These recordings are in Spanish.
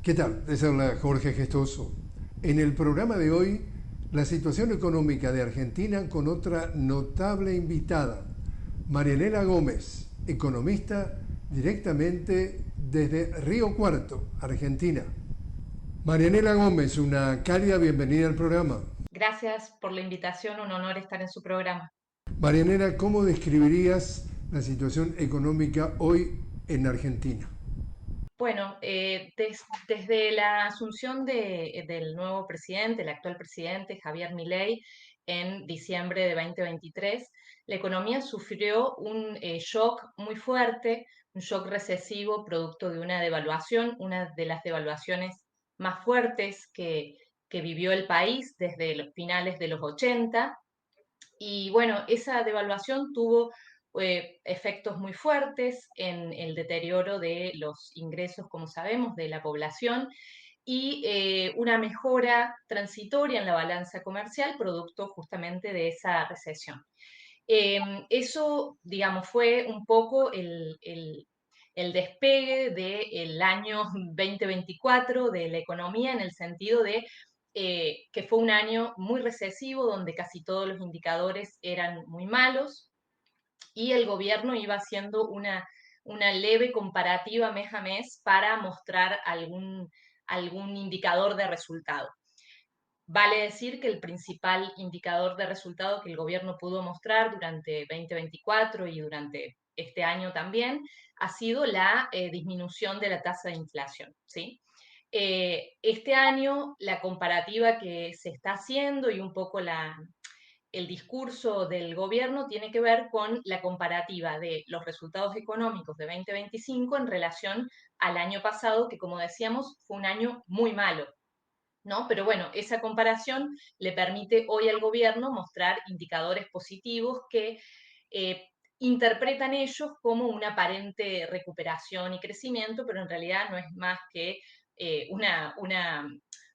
¿Qué tal? Les habla Jorge Gestoso. En el programa de hoy, la situación económica de Argentina con otra notable invitada, Marianela Gómez, economista directamente desde Río Cuarto, Argentina. Marianela Gómez, una cálida bienvenida al programa. Gracias por la invitación, un honor estar en su programa. Marianela, ¿cómo describirías la situación económica hoy en Argentina? Bueno, desde la asunción del nuevo presidente, el actual presidente Javier Milei, en diciembre de 2023, la economía sufrió un shock muy fuerte, un shock recesivo producto de una devaluación, una de las devaluaciones más fuertes que vivió el país desde los finales de los 80. Y bueno, esa devaluación tuvo efectos muy fuertes en el deterioro de los ingresos, como sabemos, de la población y una mejora transitoria en la balanza comercial, producto justamente de esa recesión. Eso, digamos, fue un poco el despegue del año 2024 de la economía en el sentido de que fue un año muy recesivo donde casi todos los indicadores eran muy malos y el gobierno iba haciendo una leve comparativa mes a mes para mostrar algún indicador de resultado. Vale decir que el principal indicador de resultado que el gobierno pudo mostrar durante 2024 y durante este año también ha sido la disminución de la tasa de inflación, ¿sí? Este año la comparativa que se está haciendo y un poco el discurso del gobierno tiene que ver con la comparativa de los resultados económicos de 2025 en relación al año pasado, que como decíamos fue un año muy malo, ¿no? Pero bueno, esa comparación le permite hoy al gobierno mostrar indicadores positivos que interpretan ellos como una aparente recuperación y crecimiento, pero en realidad no es más que eh, una, una,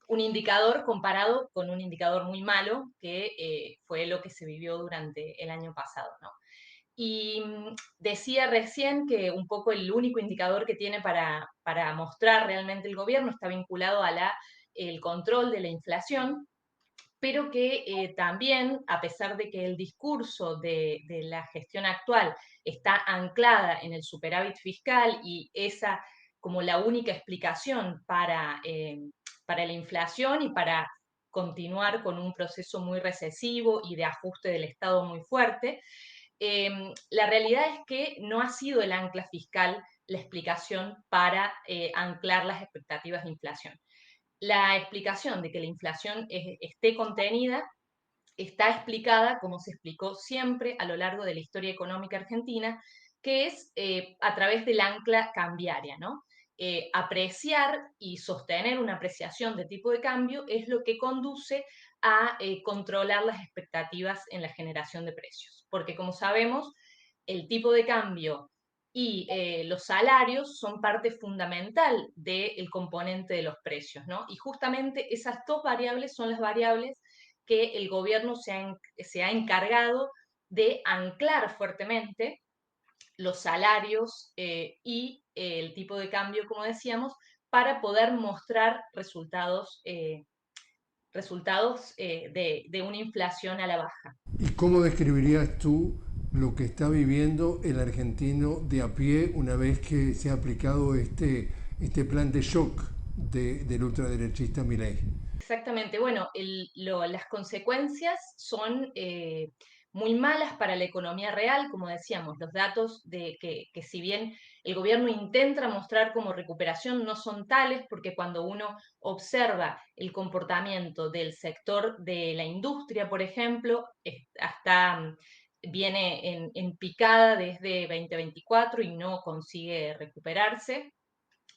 un indicador comparado con un indicador muy malo que fue lo que se vivió durante el año pasado, ¿no? Y decía recién que un poco el único indicador que tiene para mostrar realmente el gobierno está vinculado a el control de la inflación, pero que también, a pesar de que el discurso de la gestión actual está anclada en el superávit fiscal y esa como la única explicación para la inflación y para continuar con un proceso muy recesivo y de ajuste del Estado muy fuerte, la realidad es que no ha sido el ancla fiscal la explicación para anclar las expectativas de inflación. La explicación de que la inflación esté contenida está explicada, como se explicó siempre a lo largo de la historia económica argentina, que es a través del ancla cambiaria, ¿no? Apreciar y sostener una apreciación de tipo de cambio es lo que conduce a controlar las expectativas en la generación de precios, porque como sabemos, el tipo de cambio y los salarios son parte fundamental del componente de los precios, ¿no? Y justamente esas dos variables son las variables que el gobierno se ha encargado de anclar fuertemente los salarios y el tipo de cambio, como decíamos, para poder mostrar resultados de una inflación a la baja. ¿Y cómo describirías tú lo que está viviendo el argentino de a pie una vez que se ha aplicado este plan de shock del ultraderechista Milei? Exactamente, bueno, las consecuencias son muy malas para la economía real, como decíamos, los datos que si bien el gobierno intenta mostrar como recuperación no son tales, porque cuando uno observa el comportamiento del sector de la industria, por ejemplo, viene en picada desde 2024 y no consigue recuperarse.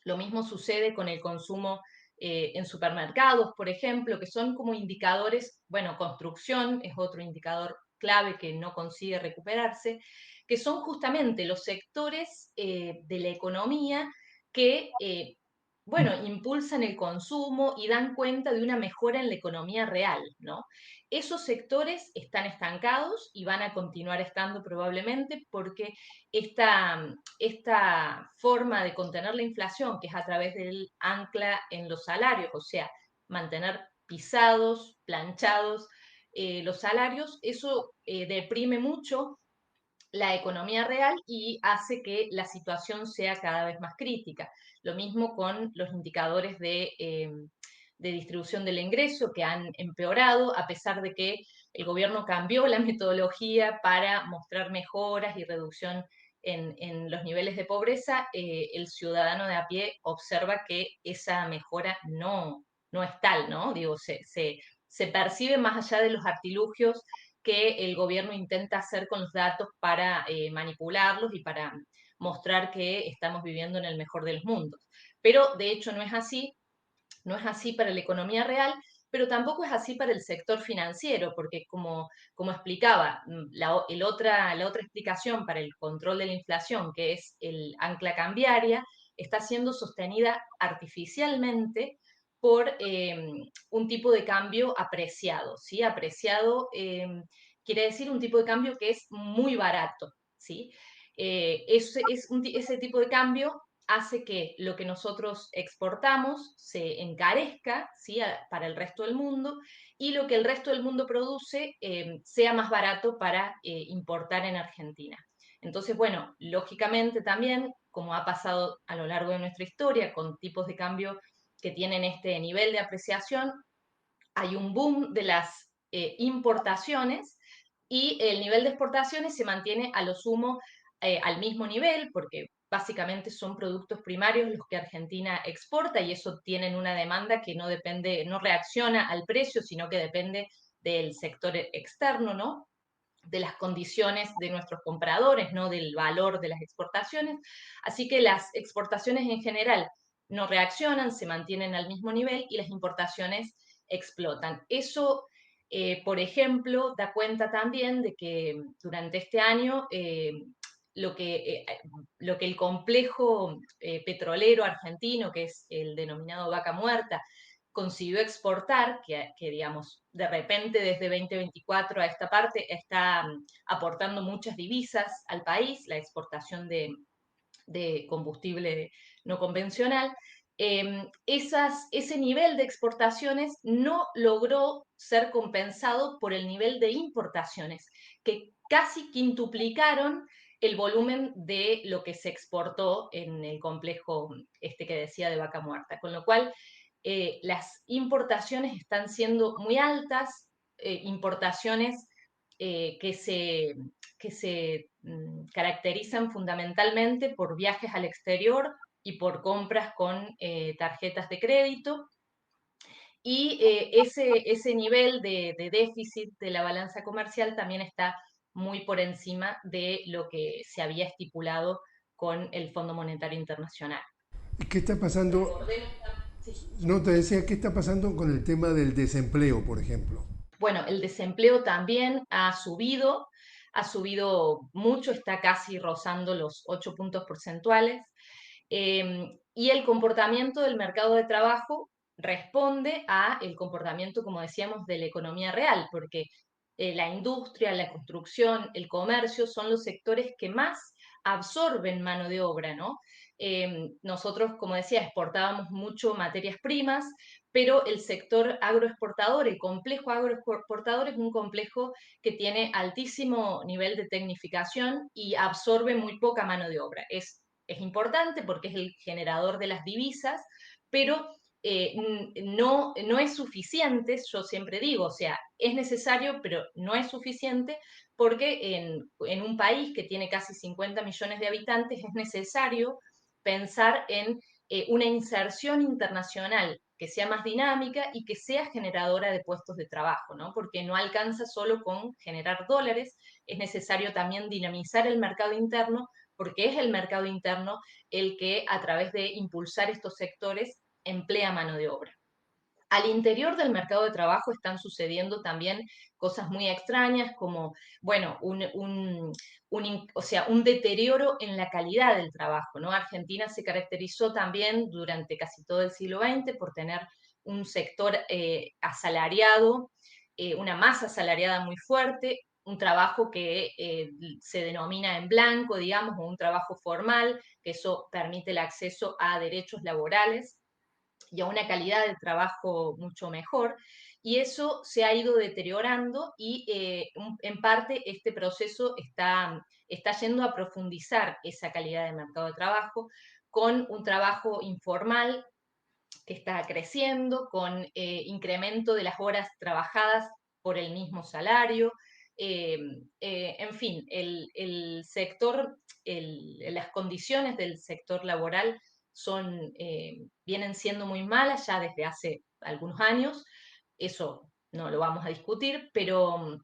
Lo mismo sucede con el consumo en supermercados, por ejemplo, que son como indicadores, bueno, construcción es otro indicador clave que no consigue recuperarse, que son justamente los sectores de la economía que bueno, impulsan el consumo y dan cuenta de una mejora en la economía real, ¿no? Esos sectores están estancados y van a continuar estando probablemente porque esta forma de contener la inflación, que es a través del ancla en los salarios, o sea, mantener pisados, planchados los salarios, eso deprime mucho la economía real y hace que la situación sea cada vez más crítica. Lo mismo con los indicadores de distribución del ingreso que han empeorado, a pesar de que el gobierno cambió la metodología para mostrar mejoras y reducción en los niveles de pobreza, el ciudadano de a pie observa que esa mejora no es tal, ¿no? Digo, se percibe más allá de los artilugios que el gobierno intenta hacer con los datos para manipularlos y para mostrar que estamos viviendo en el mejor de los mundos. Pero de hecho no es así, no es así para la economía real, pero tampoco es así para el sector financiero, porque como explicaba, la otra explicación para el control de la inflación, que es el ancla cambiaria, está siendo sostenida artificialmente por un tipo de cambio apreciado, ¿sí? Apreciado quiere decir un tipo de cambio que es muy barato, ¿sí? Ese tipo de cambio hace que lo que nosotros exportamos se encarezca, ¿sí? Para el resto del mundo y lo que el resto del mundo produce sea más barato para importar en Argentina. Entonces, bueno, lógicamente también, como ha pasado a lo largo de nuestra historia con tipos de cambio que tienen este nivel de apreciación, hay un boom de las importaciones y el nivel de exportaciones se mantiene a lo sumo al mismo nivel, porque básicamente son productos primarios los que Argentina exporta y eso tienen una demanda que no depende, no reacciona al precio, sino que depende del sector externo, ¿no? De las condiciones de nuestros compradores, no del valor de las exportaciones. Así que las exportaciones en general no reaccionan, se mantienen al mismo nivel y las importaciones explotan. Eso, por ejemplo, da cuenta también de que durante este año lo que, eh, lo que el complejo petrolero argentino, que es el denominado vaca muerta, consiguió exportar, digamos, de repente desde 2024 a esta parte está aportando muchas divisas al país, la exportación de combustible no convencional, ese nivel de exportaciones no logró ser compensado por el nivel de importaciones, que casi quintuplicaron el volumen de lo que se exportó en el complejo este que decía de Vaca Muerta, con lo cual las importaciones están siendo muy altas, importaciones que se caracterizan fundamentalmente por viajes al exterior y por compras con tarjetas de crédito. Y ese nivel de déficit de la balanza comercial también está muy por encima de lo que se había estipulado con el Fondo Monetario Internacional. ¿Qué está pasando? Recordemos, sí. No, te decía, ¿qué está pasando con el tema del desempleo, por ejemplo? Bueno, el desempleo también ha subido mucho, está casi rozando los 8 puntos porcentuales. Y el comportamiento del mercado de trabajo responde a el comportamiento, como decíamos, de la economía real, porque la industria, la construcción, el comercio son los sectores que más absorben mano de obra, ¿no? Nosotros, como decía, exportábamos mucho materias primas, pero el sector agroexportador, el complejo agroexportador es un complejo que tiene altísimo nivel de tecnificación y absorbe muy poca mano de obra. Es importante porque es el generador de las divisas, pero no es suficiente, yo siempre digo, o sea, es necesario, pero no es suficiente porque en un país que tiene casi 50 millones de habitantes es necesario pensar en una inserción internacional que sea más dinámica y que sea generadora de puestos de trabajo, ¿no? Porque no alcanza solo con generar dólares, es necesario también dinamizar el mercado interno, porque es el mercado interno el que a través de impulsar estos sectores emplea mano de obra. Al interior del mercado de trabajo están sucediendo también cosas muy extrañas como, bueno, o sea, un deterioro en la calidad del trabajo, ¿no? Argentina se caracterizó también durante casi todo el siglo XX por tener un sector asalariado, una masa asalariada muy fuerte, un trabajo que se denomina en blanco, digamos, o un trabajo formal, que eso permite el acceso a derechos laborales y a una calidad de trabajo mucho mejor. Y eso se ha ido deteriorando y en parte este proceso está yendo a profundizar esa calidad de mercado de trabajo con un trabajo informal que está creciendo, con incremento de las horas trabajadas por el mismo salario. Eh, en fin, el sector, las condiciones del sector laboral vienen siendo muy malas ya desde hace algunos años. Eso no lo vamos a discutir, pero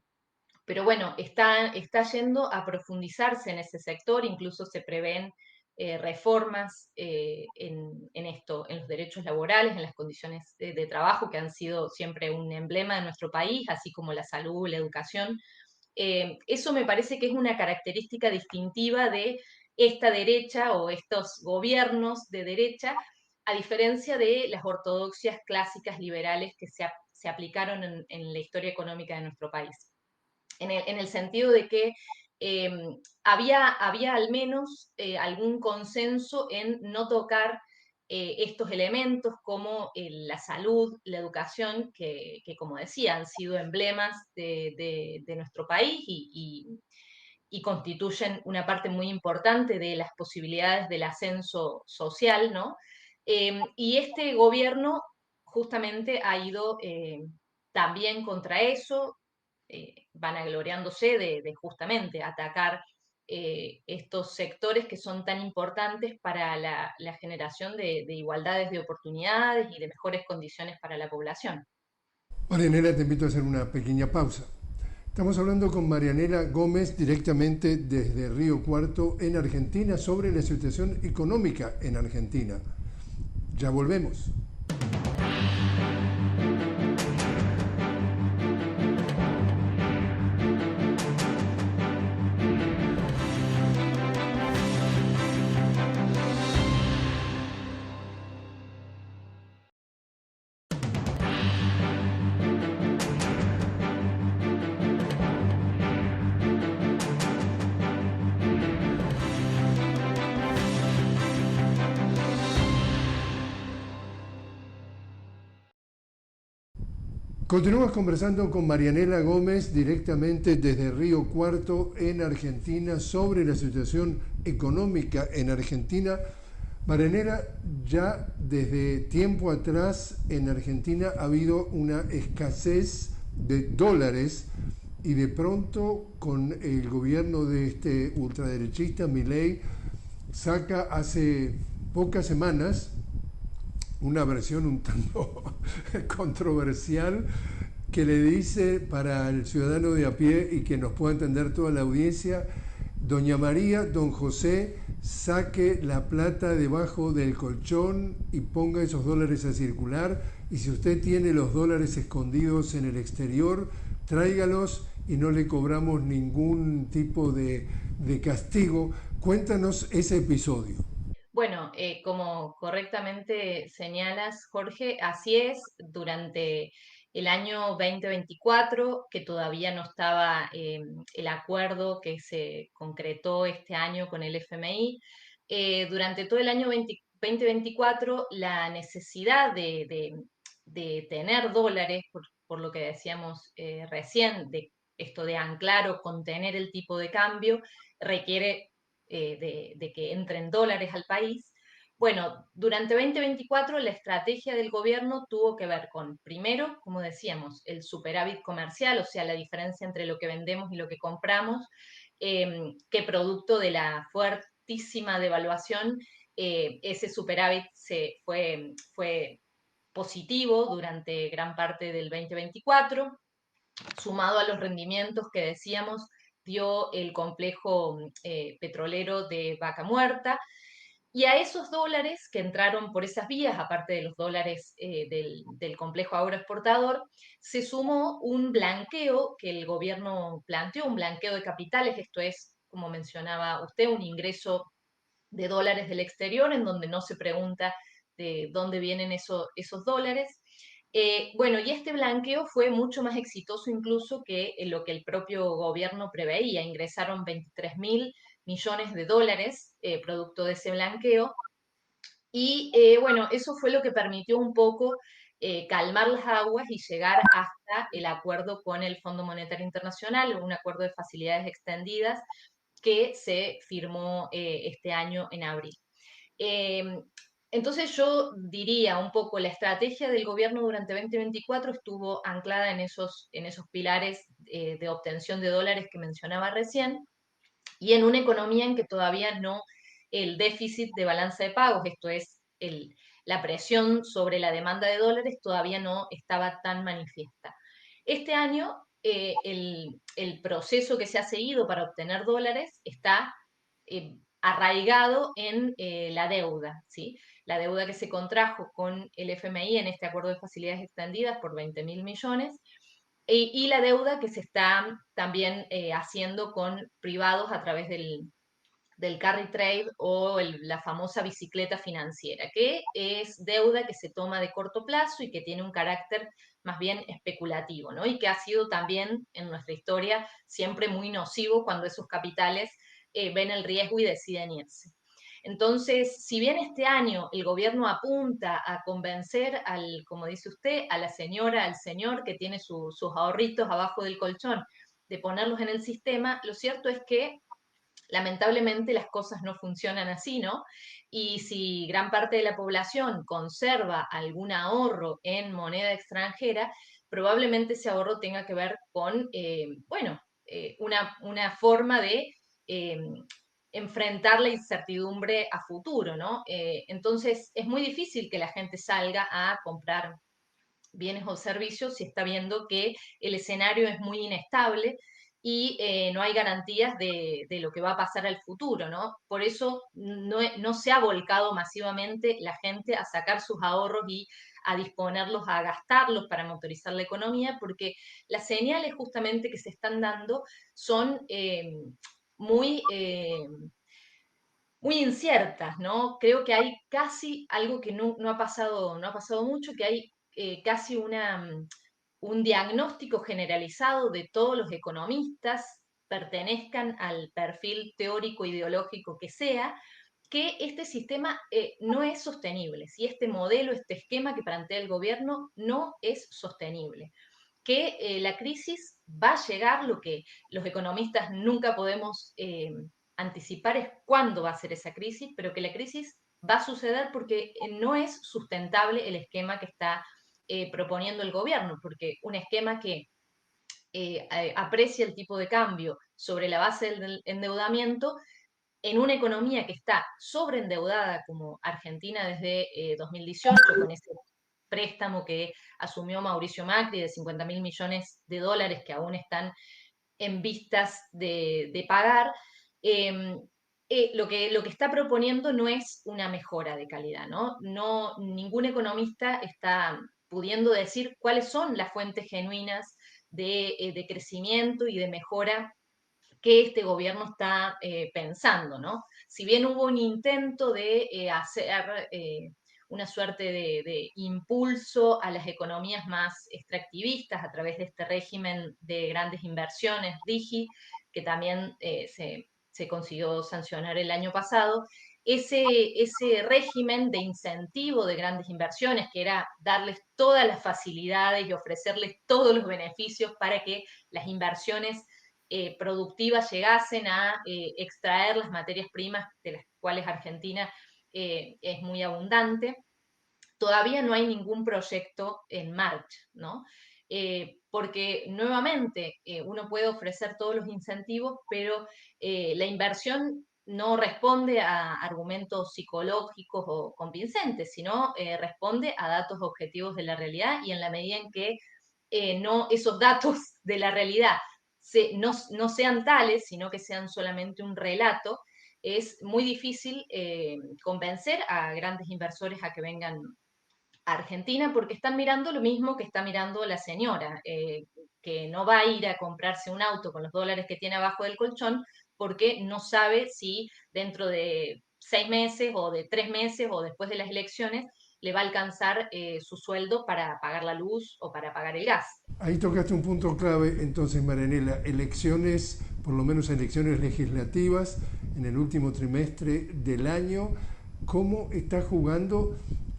bueno, está yendo a profundizarse en ese sector, incluso se prevén reformas en esto, en los derechos laborales, en las condiciones de trabajo, que han sido siempre un emblema de nuestro país, así como la salud, la educación. Eso me parece que es una característica distintiva de esta derecha o estos gobiernos de derecha, a diferencia de las ortodoxias clásicas liberales que se aplicaron en la historia económica de nuestro país en el sentido de que eh, había al menos algún consenso en no tocar estos elementos como la salud, la educación, que, como decía, han sido emblemas de nuestro país y constituyen una parte muy importante de las posibilidades del ascenso social, ¿no? Y este gobierno justamente ha ido también contra eso, vanagloriándose de justamente atacar estos sectores que son tan importantes para la generación de igualdades de oportunidades y de mejores condiciones para la población. Marianela, te invito a hacer una pequeña pausa. Estamos hablando con Marianela Gómez directamente desde Río Cuarto en Argentina sobre la situación económica en Argentina. Ya volvemos. Continuamos conversando con Marianela Gómez directamente desde Río Cuarto en Argentina sobre la situación económica en Argentina. Marianela, ya desde tiempo atrás en Argentina ha habido una escasez de dólares y de pronto con el gobierno de este ultraderechista Milei saca hace pocas semanas una versión un tanto controversial que le dice para el ciudadano de a pie y que nos pueda entender toda la audiencia: doña María, don José, saque la plata debajo del colchón y ponga esos dólares a circular, y si usted tiene los dólares escondidos en el exterior, tráigalos y no le cobramos ningún tipo de castigo. Cuéntanos ese episodio. Bueno, como correctamente señalas, Jorge, así es, durante el año 2024, que todavía no estaba el acuerdo que se concretó este año con el FMI, durante todo el año 2024 la necesidad de tener dólares, por lo que decíamos recién, de esto de anclar o contener el tipo de cambio, requiere de que entren dólares al país. Bueno, durante 2024 la estrategia del gobierno tuvo que ver con, primero, como decíamos, el superávit comercial, o sea, la diferencia entre lo que vendemos y lo que compramos, que producto de la fuertísima devaluación, ese superávit fue positivo durante gran parte del 2024, sumado a los rendimientos que decíamos dio el complejo petrolero de Vaca Muerta. Y a esos dólares que entraron por esas vías, aparte de los dólares del complejo agroexportador, se sumó un blanqueo que el gobierno planteó, un blanqueo de capitales, esto es, como mencionaba usted, un ingreso de dólares del exterior, en donde no se pregunta de dónde vienen esos dólares. Bueno, y este blanqueo fue mucho más exitoso incluso que lo que el propio gobierno preveía. Ingresaron 23.000 millones de dólares producto de ese blanqueo. Y bueno, eso fue lo que permitió un poco calmar las aguas y llegar hasta el acuerdo con el Fondo Monetario Internacional, un acuerdo de facilidades extendidas que se firmó este año en abril. Eh, entonces yo diría un poco, la estrategia del gobierno durante 2024 estuvo anclada en esos pilares de obtención de dólares que mencionaba recién, y en una economía en que todavía no el déficit de balanza de pagos, esto es, la presión sobre la demanda de dólares, todavía no estaba tan manifiesta. Este año, el proceso que se ha seguido para obtener dólares está arraigado en la deuda, ¿sí? La deuda que se contrajo con el FMI en este acuerdo de facilidades extendidas por 20.000 millones, y la deuda que se está también haciendo con privados a través del carry trade o la famosa bicicleta financiera, que es deuda que se toma de corto plazo y que tiene un carácter más bien especulativo, ¿no? Y que ha sido también en nuestra historia siempre muy nocivo cuando esos capitales ven el riesgo y deciden irse. Entonces, si bien este año el gobierno apunta a convencer al, como dice usted, a la señora, al señor que tiene sus ahorritos abajo del colchón, de ponerlos en el sistema, lo cierto es que lamentablemente las cosas no funcionan así, ¿no? Y si gran parte de la población conserva algún ahorro en moneda extranjera, probablemente ese ahorro tenga que ver con, bueno, una forma de eh, enfrentar la incertidumbre a futuro, ¿no? Entonces es muy difícil que la gente salga a comprar bienes o servicios si está viendo que el escenario es muy inestable y no hay garantías de lo que va a pasar al futuro, ¿no? Por eso no se ha volcado masivamente la gente a sacar sus ahorros y a disponerlos, a gastarlos para motorizar la economía, porque las señales justamente que se están dando son muy... muy inciertas, ¿no? Creo que hay casi algo que no ha pasado mucho, que hay casi un diagnóstico generalizado de todos los economistas, pertenezcan al perfil teórico ideológico que sea, que este sistema no es sostenible, si este modelo, este esquema que plantea el gobierno no es sostenible, que la crisis va a llegar, lo que los economistas nunca podemos anticipar es cuándo va a ser esa crisis, pero que la crisis va a suceder porque no es sustentable el esquema que está proponiendo el gobierno, porque un esquema que aprecia el tipo de cambio sobre la base del endeudamiento en una economía que está sobreendeudada como Argentina desde 2018, con ese préstamo que asumió Mauricio Macri de 50.000 millones de dólares que aún están en vistas de pagar, eh, lo que está proponiendo no es una mejora de calidad, ¿no? No, ningún economista está pudiendo decir cuáles son las fuentes genuinas de crecimiento y de mejora que este gobierno está pensando, ¿no? Si bien hubo un intento de hacer una suerte de impulso a las economías más extractivistas a través de este régimen de grandes inversiones, RIGI, que también se consiguió sancionar el año pasado, ese régimen de incentivo de grandes inversiones, que era darles todas las facilidades y ofrecerles todos los beneficios para que las inversiones productivas llegasen a extraer las materias primas de las cuales Argentina es muy abundante, todavía no hay ningún proyecto en marcha, ¿no? Porque nuevamente uno puede ofrecer todos los incentivos, pero la inversión no responde a argumentos psicológicos o convincentes, sino responde a datos objetivos de la realidad, y en la medida en que no, esos datos de la realidad no sean tales, sino que sean solamente un relato, es muy difícil convencer a grandes inversores a que vengan a Argentina porque están mirando lo mismo que está mirando la señora, que no va a ir a comprarse un auto con los dólares que tiene abajo del colchón porque no sabe si dentro de 6 meses o de 3 meses o después de las elecciones le va a alcanzar su sueldo para pagar la luz o para pagar el gas. Ahí tocaste un punto clave, entonces, Marianela, elecciones, por lo menos elecciones legislativas en el último trimestre del año. ¿Cómo está jugando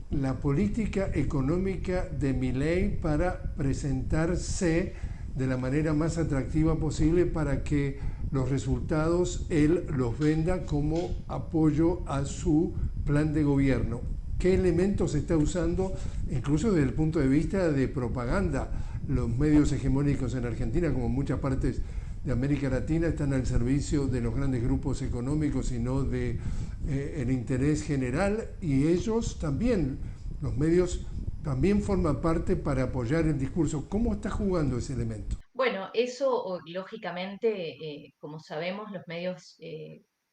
la política económica de Milei para presentarse de la manera más atractiva posible para que los resultados él los venda como apoyo a su plan de gobierno? ¿Qué elementos está usando, incluso desde el punto de vista de propaganda? Los medios hegemónicos en Argentina, como en muchas partes de América Latina, están al servicio de los grandes grupos económicos y no de el interés general, y ellos también, los medios también forman parte para apoyar el discurso. ¿Cómo está jugando ese elemento? Bueno, eso lógicamente, como sabemos, los medios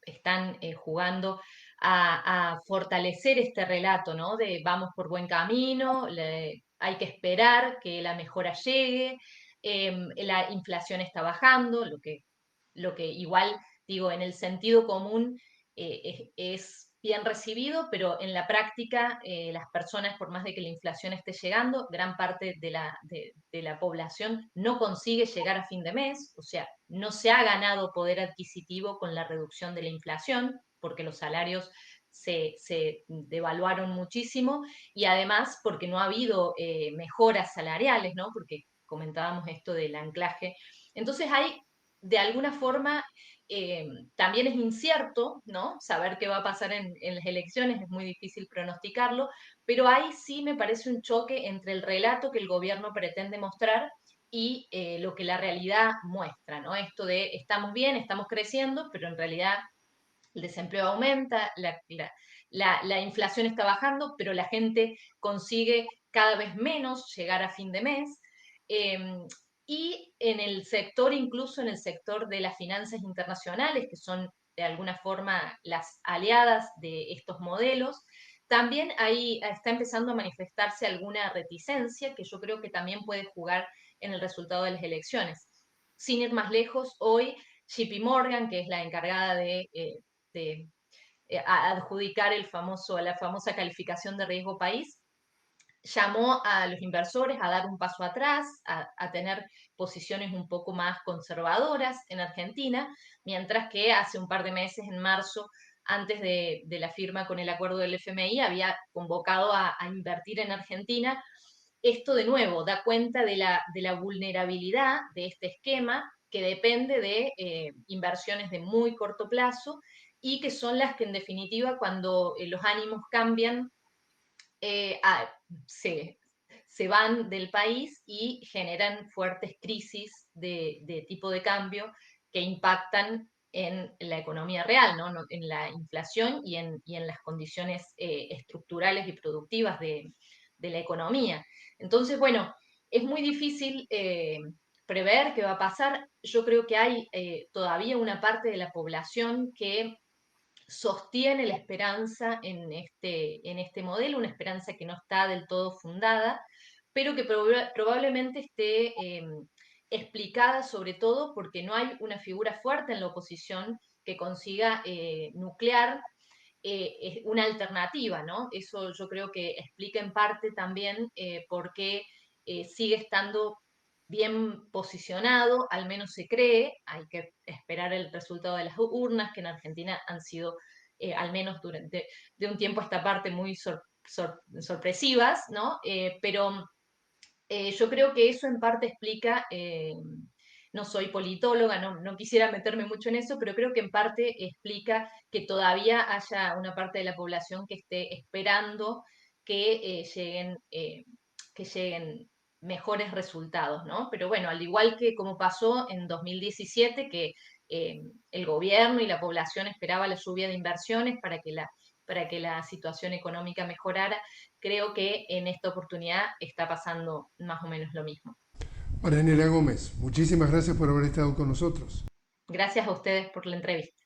están jugando a fortalecer este relato, ¿no? De vamos por buen camino, hay que esperar que la mejora llegue, la inflación está bajando, lo que igual, digo, en el sentido común es bien recibido, pero en la práctica las personas, por más de que la inflación esté llegando, gran parte de la población no consigue llegar a fin de mes, o sea, no se ha ganado poder adquisitivo con la reducción de la inflación, porque los salarios se devaluaron muchísimo y además porque no ha habido mejoras salariales, ¿no? Porque comentábamos esto del anclaje. Entonces hay, de alguna forma, eh, también es incierto, ¿no? Saber qué va a pasar en las elecciones, es muy difícil pronosticarlo, pero ahí sí me parece un choque entre el relato que el gobierno pretende mostrar y lo que la realidad muestra, ¿no? Esto de estamos bien, estamos creciendo, pero en realidad el desempleo aumenta, la inflación está bajando, pero la gente consigue cada vez menos llegar a fin de mes. Eh, y en el sector, incluso en el sector de las finanzas internacionales, que son de alguna forma las aliadas de estos modelos, también ahí está empezando a manifestarse alguna reticencia que yo creo que también puede jugar en el resultado de las elecciones. Sin ir más lejos, hoy JP Morgan, que es la encargada de adjudicar la famosa calificación de riesgo país, llamó a los inversores a dar un paso atrás, a tener posiciones un poco más conservadoras en Argentina, mientras que hace un par de meses, en marzo, antes de la firma con el acuerdo del FMI, había convocado a invertir en Argentina. Esto de nuevo da cuenta de la vulnerabilidad de este esquema que depende de inversiones de muy corto plazo y que son las que en definitiva cuando los ánimos cambian eh, a- se, se van del país y generan fuertes crisis de tipo de cambio que impactan en la economía real, ¿no? En la inflación y en las condiciones estructurales y productivas de la economía. Entonces, bueno, es muy difícil prever qué va a pasar. Yo creo que hay todavía una parte de la población que sostiene la esperanza en este modelo, una esperanza que no está del todo fundada, pero que probablemente esté explicada sobre todo porque no hay una figura fuerte en la oposición que consiga nuclear una alternativa, ¿no? Eso yo creo que explica en parte también por qué sigue estando bien posicionado, al menos se cree, hay que esperar el resultado de las urnas, que en Argentina han sido, al menos durante de un tiempo a esta parte, muy sorpresivas, ¿no? Pero yo creo que eso en parte explica, no soy politóloga, no quisiera meterme mucho en eso, pero creo que en parte explica que todavía haya una parte de la población que esté esperando que lleguen mejores resultados, ¿no? Pero bueno, al igual que como pasó en 2017, que eh, el gobierno y la población esperaba la lluvia de inversiones para que la situación económica mejorara, creo que en esta oportunidad está pasando más o menos lo mismo. Marianela Gómez, muchísimas gracias por haber estado con nosotros. Gracias a ustedes por la entrevista.